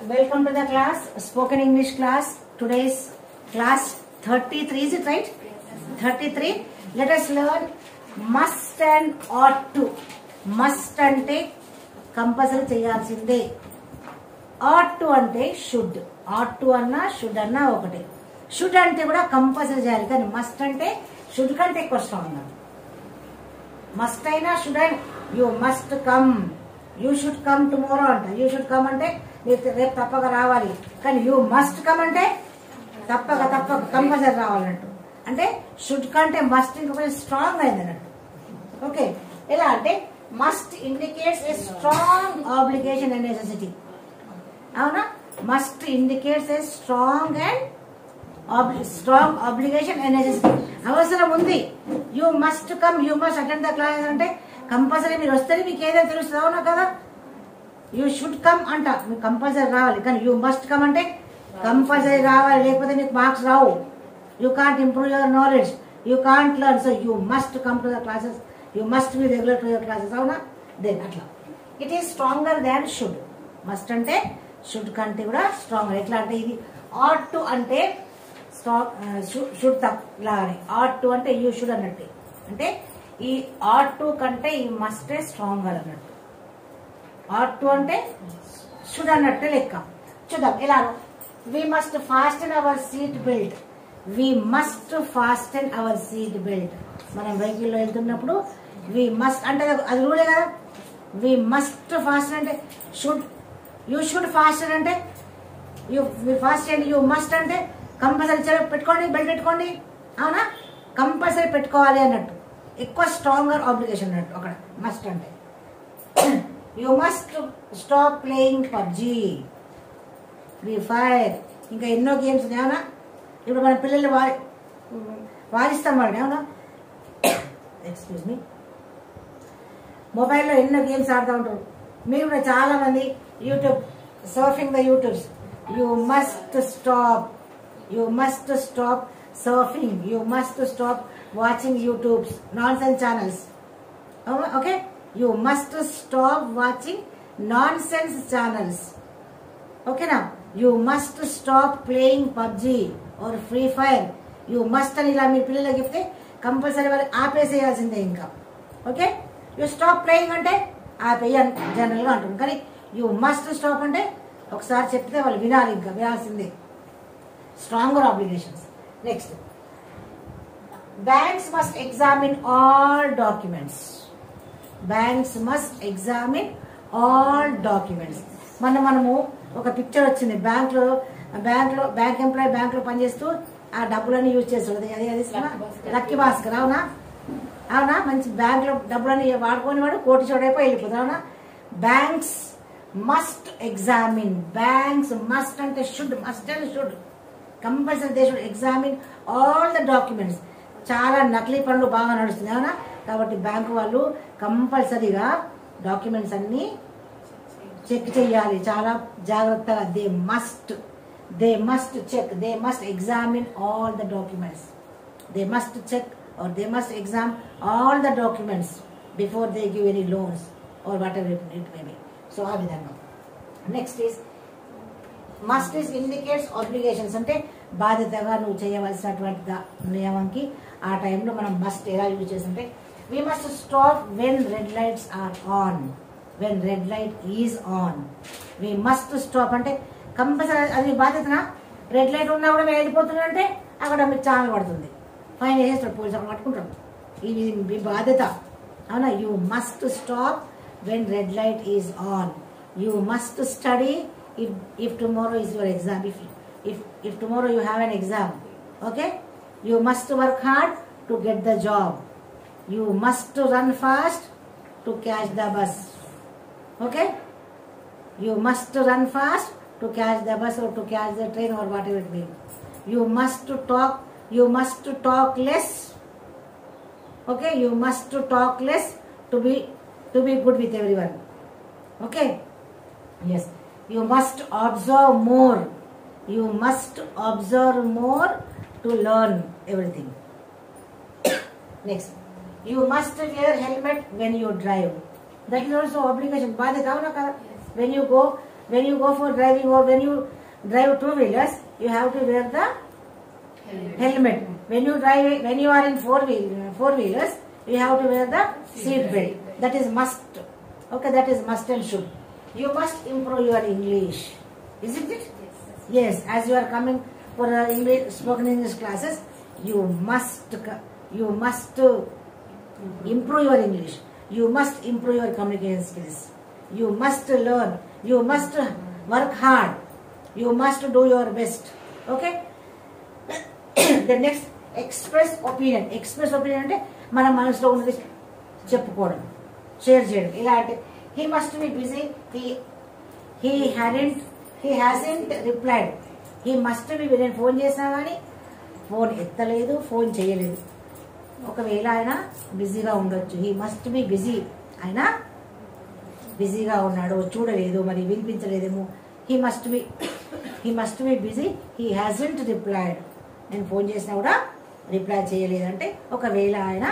welcome to the class, spoken English class. Today's class 33, is it right? 33. Let us learn must and ought to. Must ante compulsory cheyalsinde. Ought to ante should. Ought to anna should anna okate. Should ante kuda compulsory cheyali kani must ante should kante ekku strong unnaru. Must aina should aina you must come. You should come tomorrow anta. You should come ante రేపు తప్పక రావాలి, కానీ you must come అంటే తప్పక compulsory రావాలన్నట్టు. అంటే should కంటే must ఇంకా కొంచెం స్ట్రాంగ్ అయింది అన్నట్టు. ఓకే, ఎలా అంటే must indicates a strong obligation and necessity. అవునా, must indicates a strong obligation and necessity. అవసరం ఉంది. You must come, you must attend the class అంటే కంపల్సరీ మీరు వస్తే మీకు ఏదైనా తెలుస్తుంది. అవునా కదా. యూ షుడ్ కమ్ అంట, మీకు కంపల్సరీ రావాలి, కానీ యూ మస్ట్ కమ్ అంటే కంపల్సరీ రావాలి, లేకపోతే మీకు marks Rao. You can't improve your knowledge, you can't learn. So you must come to the classes, you must be regular to your classes. అవునా, then అట్లా it is stronger than should. Must అంటే should కంటే కూడా stronger. ఎట్లా అంటే ఇది ఆట్ to అంటే should తప్పలాగానే, at to అంటే యూ షుడ్ అన్నట్టు. అంటే ఈ ఆట్ టు కంటే ఈ మస్టే స్ట్రాంగర్ అన్నట్టు. ఆట్ టు అంటే షుడ్ అన్నట్టు లెక్క. చూద్దాం ఎలా. We must fasten our seat belt. We must fasten our seat belt. మనం వెహికల్లో వెళ్తున్నప్పుడు వి మస్ట్ అంటే అది రూలే కదా. వి మస్ట్ ఫాస్టెన్ అంటే షుడ్, యూ షుడ్ ఫాస్టెన్ అంటే you fast and you must అంటే కంపల్సరీ పెట్టుకోండి, బెల్ట్ పెట్టుకోండి. అవునా, కంపల్సరీ పెట్టుకోవాలి అన్నట్టు. ఎక్కువ స్ట్రాంగర్ ఆబ్లిగేషన్ అన్నట్టు అక్కడ మస్ట్ అంటే. You must stop playing PUBG, free fire, ఇంకా ఎన్నో గేమ్స్ ఉన్నాయి. అవునా, ఇప్పుడు మన పిల్లలు వారిస్తాం వాళ్ళని. అవునా, ఎక్స్క్యూజ్ మీ, మొబైల్లో ఎన్నో గేమ్స్ ఆడుతూ ఉంటారు. మీరు కూడా చాలా మంది YouTube surfing the YouTubes. You must stop surfing, you must stop watching YouTubes non sense channels. Okay, you must stop watching nonsense channels. Okay now, you must stop playing PUBG or Free Fire. You must అని ఇలా మీ పిల్లలకి చెప్తే compulsory వాళ్ళు ఆపేసేయాల్సిందే ఇంకా. Okay, you stop playing అంటే ఆపేయాలి జనరల్గా అంటాం, కానీ యూ మస్ట్ స్టాప్ అంటే ఒకసారి చెప్తే వాళ్ళు వినాలి, ఇంకా వినాల్సిందే. Stronger obligations. Next, banks must examine all documents. Banks must examine all documents. మనము ఒక పిక్చర్ వచ్చింది, బ్యాంక్ ఎంప్లాయీ బ్యాంక్ లో పనిచేస్తూ ఆ డబ్బులన్నీ యూజ్ చేస్తుంది. అది లక్కీ భాస్కర్. అవునా, మంచి బ్యాంక్ లో డబ్బులన్నీ వాడుకొని వాడు కోటీశ్వరుడైపోయి వెళ్ళిపోతుంది. అవునా, banks must examine. Banks must అంటే should, must and should compulsory they should examine all the documents. చాలా నకిలీ పనులు బాగా నడుస్తుంది. అవునా, కాబట్టి బ్యాంకు వాళ్ళు కంపల్సరీగా డాక్యుమెంట్స్ అన్ని చెక్ చేయాలి చాలా జాగ్రత్తగా. They must check, they must examine all the documents. They must check or they must examine all the documents before they give any loans or whatever it may be. So ఆ విధంగా. Next is must is indicates obligations. అంటే బాధ్యతగా నువ్వు చేయవలసినటువంటి నియమంకి ఆ టైంలో మనం must ఎలా యూజ్ చేస్తుంటే we must stop when red lights are on. When red light is on, we must stop అంటే కంపల్సరీ అది బాధ్యతనా. రెడ్ లైట్ ఉన్నా కూడా మేము వెళ్ళిపోతుందంటే అక్కడ మీకు ఛానల్ పడుతుంది, ఫైన్ వేసేస్తాడు, పోలీసు అక్కడ పట్టుకుంటాడు. ఇది మీ బాధ్యత. అవునా, you must stop when red light is on. You must study if tomorrow is your exam. If tomorrow you have an exam, okay, you must work hard to get the job. You must run fast to catch the bus. Okay, you must run fast to catch the bus or to catch the train or whatever it may be. You must talk less. Okay, you must talk less to be good with everyone. Okay, yes, you must observe more. You must observe more to learn everything. Next, you must wear helmet when you drive. That is also obligation. బాధ్యత. అవునా కదా. when you go for driving or when you drive two-wheelers, you have to wear the helmet. When you are in four-wheelers, you have to wear the seat belt. That is must. Okay, that is must and should. You must improve your English, isn't it? Yes. As you are coming for spoken English classes, you must improve your English. You must improve your communication skills. You must learn. You must work hard. You must do your best. Okay. The next, express opinion. Express opinion అంటే మన మనసులో ఉన్నది చెప్పుకోవడం, share చేయడం. ఇలా అంటే he must be busy. He hasn't replied. He must be, నేను phone చేసినా కానీ ఫోన్ ఎత్తలేదు, ఫోన్ చేయలేదు. ఒకవేళ ఆయన బిజీగా ఉండొచ్చు. He must be busy. ఆయన బిజీగా ఉన్నాడు, చూడలేదు, మరి వినిపించలేదేమో. He must be busy. He hasn't replied. నేను ఫోన్ చేసినా కూడా రిప్లై చేయలేదంటే ఒకవేళ ఆయన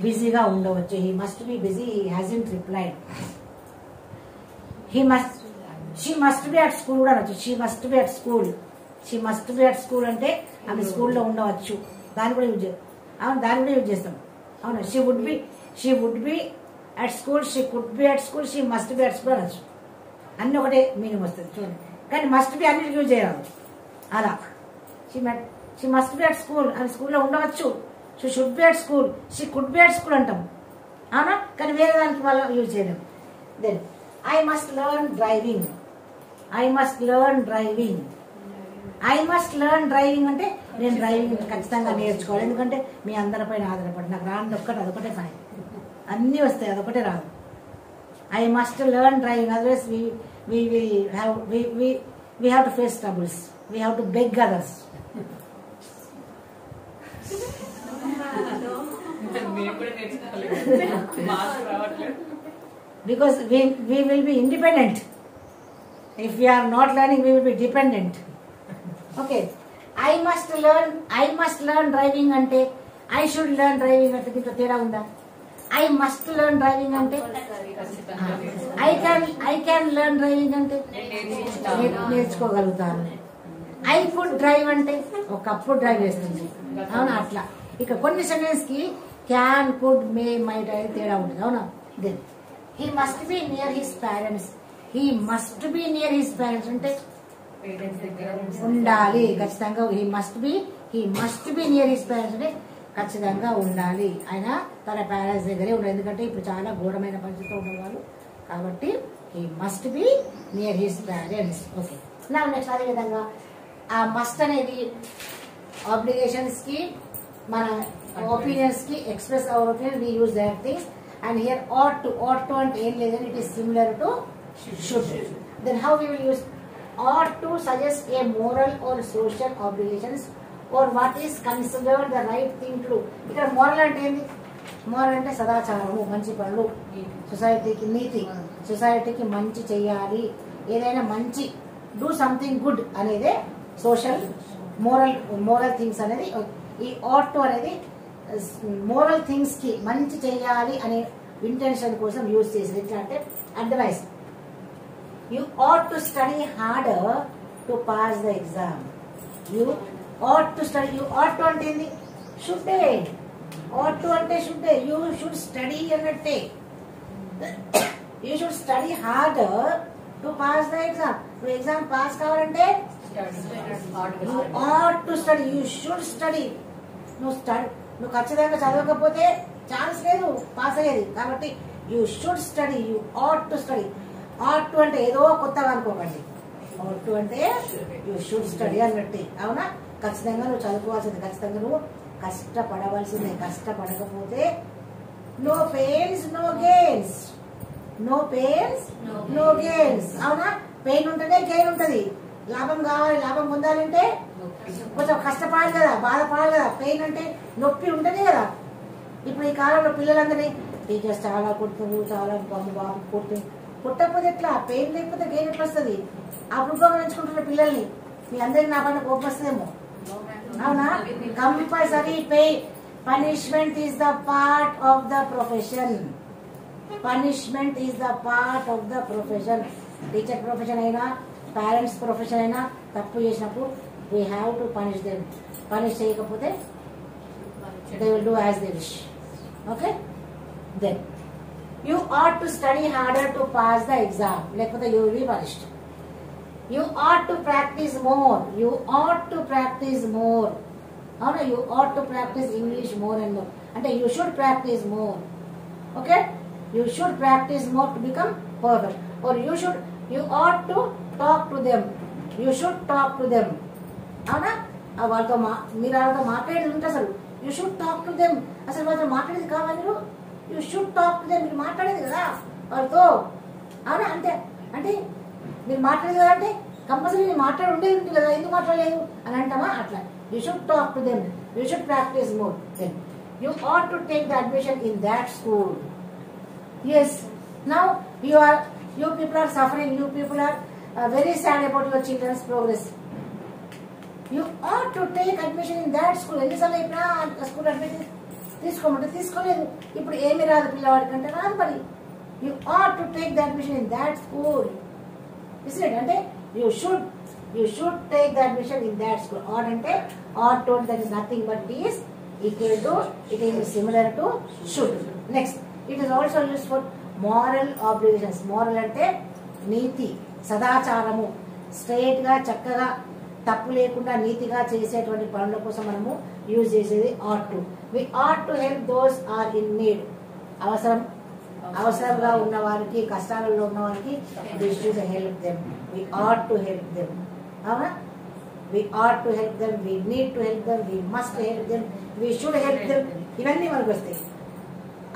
బిజీగా ఉండవచ్చు. He must be busy. He hasn't replied. She must be at school కూడా అనొచ్చు. She must be at school. She must be at school అంటే ఆమె స్కూల్లో ఉండవచ్చు. దాన్ని కూడా యూజ్ చేస్తాం. అవును, దాన్ని కూడా యూజ్ చేస్తాం. అవును, she would be at school, she could be at school, she must be at school అనొచ్చు. అన్ని ఒకటే మీనింగ్ వస్తుంది చూడండి. కానీ మస్ట్ బి అన్నిటికీ యూజ్ చేయాలి. అలా she must be at school, ఆమె స్కూల్లో ఉండవచ్చు. She should be at school, she could be at school అంటాం. అవునా, కానీ వేరే దానికి వల్ల యూజ్ చేయడం. Then I must learn driving. I must learn driving. I must learn driving అంటే నేను డ్రైవింగ్ ఖచ్చితంగా నేర్చుకోవాలి. ఎందుకంటే మీ అందరిపైన ఆధారపడి నాకు రాని ఒక్కటి అదొకటే పని. అన్నీ వస్తాయి, అదొకటే రాదు. I must learn driving. Otherwise we have to face troubles. We have to beg others. Because we will be independent. If we are not learning, we will be dependent. Okay. I must learn driving ante I should learn driving ante దీంట్లో తేడా ఉందా? I must learn driving ante I can learn driving ante నేర్చుకోగలుగుతాను. I could drive అంటే ఒకప్పుడు drive చేస్తుంది. అవునా, అట్లా ఇక కొన్ని సెంటెన్స్ కి క్యాన్, కుడ్, మే, మైట్ అనేది తేడా ఉంటుంది. అవునా. Then he must be near his parents. He must be near his parents అంటే ఉండాలి ఖచ్చితంగా. he must be near his parents అంటే ఖచ్చితంగా ఉండాలి. ఆయన తన పేరెంట్స్ దగ్గరే ఉండాలి. ఎందుకంటే ఇప్పుడు చాలా ఘోరమైన పరిస్థితిలో ఉండేవాళ్ళు కాబట్టి he must be near his parents. Okay. నా నెక్స్ట్ అదే విధంగా ఆ మస్ట్ అనేది ఆబ్లిగేషన్స్ కి, మన ఒపీనియన్స్ కి, express our opinion we use that things. And here ought to అంటే ఏం లేదని it is similar to should. Then how we will use ought to suggest a moral or social obligations or what is considered the right thing to do. ఇక్కడ moral అంటే ఏంది? moral అంటే సదాచారము, మంచి పనులు, సొసైటీకి నీతి, సొసైటీకి మంచి చెయ్యాలి, ఏదైనా మంచి, డూ సంథింగ్ గుడ్ అనేదే సోషల్ మోరల్ థింగ్స్ అనేది. ఈ ought to అనేది మోరల్ థింగ్స్ కి మంచి చెయ్యాలి అనే ఇంటెన్షన్ కోసం యూజ్ చేసేది. ఎట్లా అంటే advice. You ought to study harder to pass the exam. You ought to study. You ought to అంటే ఏంది? Should. Ought to అంటే should. You should study అన్నట్టే. You should study harder to pass the exam. నువ్వు exam pass కావాలంటే you ought to study. You should study. నువ్వు ఖచ్చితంగా చదవకపోతే chance లేదు పాస్ అయ్యేది. కాబట్టి you should study. You ought to study. ought to అంటే ఏదో కొత్తగా అనుకోకండి. ought to అంటే you should study అన్నట్టే. అవునా, ఖచ్చితంగా నువ్వు చదువుకోవాల్సింది, ఖచ్చితంగా నువ్వు కష్టపడవలసిందే. కష్టపడకపోతే no pains no gains. No pains no gains. అవునా, పెయిన్ ఉంటేనే గెయిన్ ఉంటది. లాభం కావాలి, లాభం పొందాలంటే కొంచెం కష్టపడాలి కదా, బాధపడాలి కదా. పెయిన్ అంటే నొప్పి ఉంటేనే కదా. ఇప్పుడు ఈ కాలంలో పిల్లలందరినీ టీచర్స్ చాలా కొడుతున్నారు, చాలా బాబు కొట్టకపోతే ఎట్లా? పెయిన్ లేకపోతే గెయిన్ ఎట్లా వస్తుంది? అప్పుడు ఉపయోగించుకుంటున్న పిల్లల్ని మీ అందరికి నా పైన కోపం వస్తుందేమో. అవునా, compulsory pay punishment is the part of the profession. Punishment is the part of the profession. Teacher profession అయినా పేరెంట్స్ ప్రొఫెషన్ అయినా తప్పు చేసినప్పుడు we have to punish them. Punish చేయకపోతే they will do as they wish. Okay, then you ought to study harder to pass the exam, లేకపోతే you will be punished. You ought to practice more. You ought to practice more. అవునా, you ought to practice English more and more అంటే you should practice more. Okay, you should practice more to become perfect, or you ought to talk to them. You should talk to them. అవునా, వాళ్ళతో మీరు వాళ్ళతో మాట్లాడేది ఉంటే అసలు you should talk to them. అసలు వాళ్ళతో మాట్లాడేది కావాలి మీరు, you should talk to them. మీరు మాట్లాడేది కదా వాళ్ళతో. అవునా, అంతే. అంటే మీరు మాట్లాడేది కదా అంటే కంపల్సరీ మీరు మాట్లాడి ఉండేది ఉంటుంది కదా, ఎందుకు మాట్లాడలేదు అని అంటామా? అట్లా you should talk to them. You should practice more. Then you ought to take the admission in that school. Yes, now you people are suffering. You people are very sad about your children's progress. You ought to take admission in that school. ఎన్నిసార్లు ఇప్పుడు school admission తీసుకోమంటే తీసుకోలేదు. ఇప్పుడు ఏమి రాదు పిల్లవాడికి అంటే రాదు. మరి you ought to take the admission in that school. Isn't it? అంటే you should take the admission in that school. Ought అంటే ought to, that is nothing but is equal to, it is similar to should. Next, it is also used for moral obligations. Moral అంటే నీతి, సదాచారము, straight గా చక్కగా తప్పు లేకుండా నీతిగా చేసేటువంటి పనుల కోసం మనము యూజ్ చేసేది ought to. We ought to help those are in need. అవసరంగా ఉన్న వారికి, కష్టాలలో ఉన్న వారికి we should help them. We ought to help them. అవునా, we ought to help them, we need to help them, we must help them, we should help them. ఇవన్నీ మనకు వస్తాయి.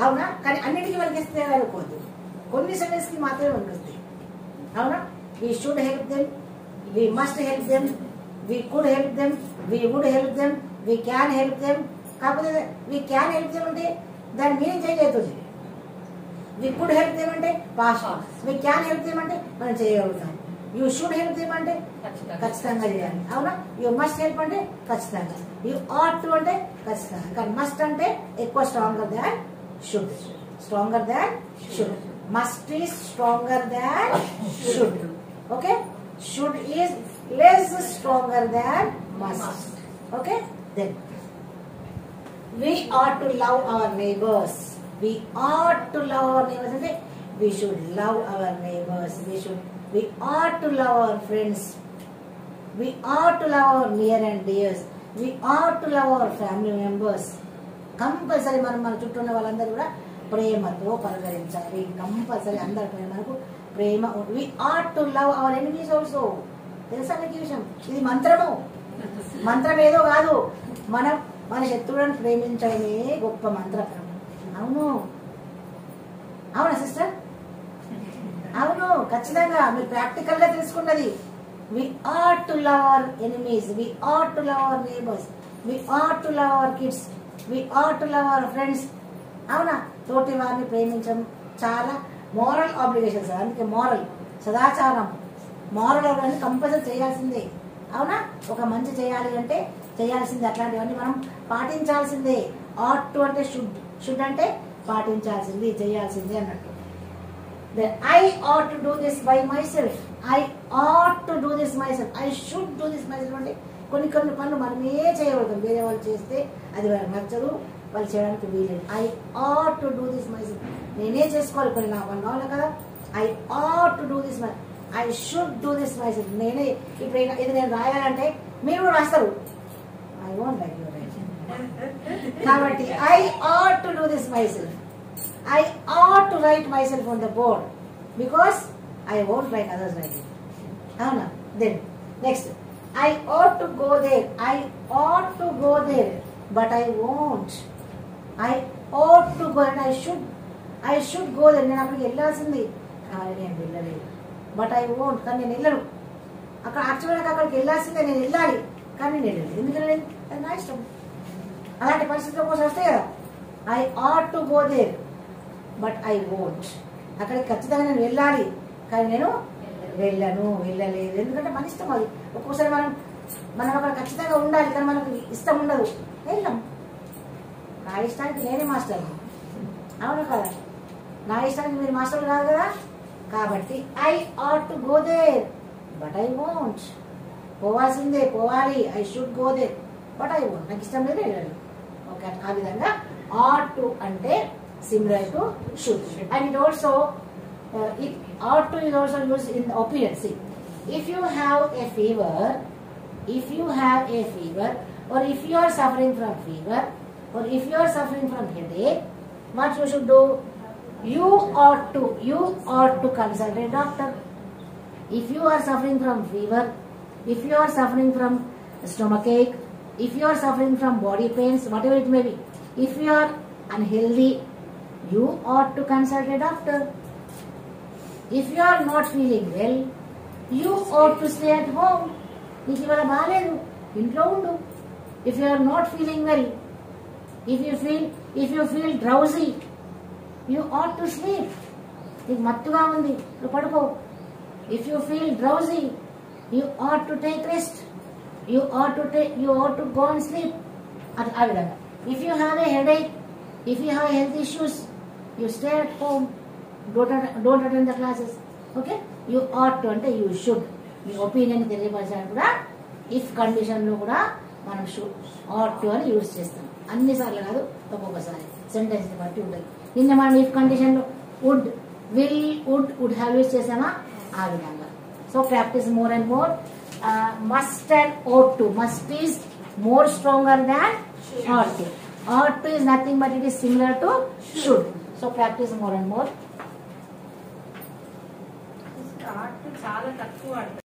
అవునా, కానీ అన్నిటికీ మనకి ఇస్తే అనుకోవద్దు, కొన్ని సెంటెన్స్ కి మాత్రమే మనకి వస్తాయి. అవునా, we should help them, we must help them, we could help them, we would help them, we can help them. కాకపోతే వీ క్యాన్ హెల్ప్ దెమ్ అంటే దాని మీనింగ్ చేంజ్ అవుతుంది. వీ కుడ్ హెల్ప్ దెమ్ అంటే past, we can help them అంటే మనం చేయగలుగుతాం. You should help them అంటే ఖచ్చితంగా చేయాలి. అవునా, యూ మస్ట్ హెల్ప్ అంటే ఖచ్చితంగా, యూ ఆట్ టు అంటే ఖచ్చితంగా, కానీ మస్ట్ అంటే ఎక్కువ stronger than should. Stronger than should. Must is stronger than should. Okay, should is less stronger than must. Okay, then we ought to love our neighbors. We ought to love our neighbors అంటే we should love our neighbors. We ought to love our friends. We ought to love our near and dears. We ought to love our family members. Compulsory మన చుట్టూ ఉన్న వాళ్ళందరూ కూడా ప్రేమతో పలకరించాలి. Compulsory అందరిపై మనకు ప్రేమ. We ought to love our enemies also. తెలుసా మీకు విషయం? ఇది మంత్రము. మంత్రం ఏదో కాదు, మన శత్రువులను ప్రేమించడమే గొప్ప మంత్రం. అవును, అవునా సిస్టర్? అవును, ఖచ్చితంగా మీరు ప్రాక్టికల్ గా తెలుసుకున్నది. We ought to love our enemies, we ought to love our neighbours, we ought to love our kids, we ought to love our friends. అవునా, తోటి వారిని ప్రేమించడం చాలా మోరల్ ఆబ్లిగేషన్స్. అందుకే మోరల్, సదాచారం, మోరల్ అనేది కంపల్సరీ చేయాల్సిందే. అవునా, ఒక మంచి చేయాలి అంటే చేయాల్సిందే. అట్లాంటివన్నీ మనం పాటించాల్సిందే. ఆట్ టు అంటే షుడ్ అంటే పాటించాల్సింది, చేయాల్సిందే అన్నట్టు. I ought to do this by myself. I ought to do this myself. I should do this myself అంటే కొన్ని పనులు మనమే చేయగలుగుతాం. వేరే వాళ్ళు చేస్తే అది వాళ్ళకి నచ్చదు, వాళ్ళు చేయడానికి వీలేదు. I ought to do this myself. నేనే చేసుకోవాలి, కొన్ని నా పని కావాలి కదా. I ought to do this my, I should do this myself. నేనే ఇప్పుడు ఇది నేను రాయాలంటే మీరు కూడా రాస్తారు. I won't like your writing. కాబట్టి I ought to do this myself. I ought to write myself on the board because I won't write others writing. Avuna? Then next, I ought to go there. I ought to go there, but I won't. I ought to go and I should go there. నేను అక్కడికి వెళ్ళాల్సింది కానీ నేను వెళ్ళలేదు. But I won't, కానీ నేను వెళ్ళను. అక్కడ యాక్చువల్గా అక్కడికి వెళ్ళాల్సిందే, నేను వెళ్ళాలి కానీ నేను వెళ్ళలేదు. ఎందుకు వెళ్ళలేదు? అది నా ఇష్టం. అలాంటి పరిస్థితుల కోసం వస్తాయి కదా. I ought to go there but I won't. అక్కడికి ఖచ్చితంగా నేను వెళ్ళాలి కానీ నేను వెళ్ళలేదు. ఎందుకంటే మన ఇష్టం అది. ఒక్కోసారి మనం అక్కడ ఖచ్చితంగా ఉండాలి కానీ మనకు ఇష్టం ఉండదు, వెళ్ళాం. నా ఇష్టానికి నేనే మాస్టర్. అవును కదా. నా ఇష్టానికి మీరు మాస్టర్ కాదు కదా, కాబట్టి I ought to go there but I won't. పోవాల్సిందే, పోవాలి, I should go there but I won't, నాకు ఇష్టం లేదు వెళ్ళాలి. ఓకే, ఆ విధంగా ఆట్ టు అంటే similar to should. And it also it ought to is also used in the opinion. See, if you have a fever, or if you are suffering from fever, or if you are suffering from headache, what you should do? You ought to consult a doctor. If you are suffering from fever, if you are suffering from stomachache, if you are suffering from body pains, whatever it may be, if you are unhealthy, you ought to consult a doctor. If you are not feeling well, you ought to stay at home. నీకు ఇవాళ బాగాలేదు, ఇంట్లో ఉండు. If you are not feeling well, if you feel drowsy, you ought to sleep. నీకు మత్తుగా ఉంది, నువ్వు పడుకో. If you feel drowsy, you ought to take rest. You ought to go and sleep. ఆ విధంగా. If you have a headache, if you have health issues, you stay at home. Don't attend the classes. Okay, you ought to అంటే you should. Me opinion తెలియపరచడానికి కూడా if condition లో కూడా మనం should ought to అని use చేస్తాం. అన్నిసార్లు కాదు, ఒక్కొక్కసారి సెంటెన్స్ ని బట్టి ఉంటుంది. నిన్న మనం ఇఫ్ కండిషన్ లో would, will, would have use చేసామా, ఆ విధంగా. So practise more and more. Must and ought to. Must is more stronger than ought to. ought to is nothing but it is similar to should. So practice more and more. చాలా తక్కువ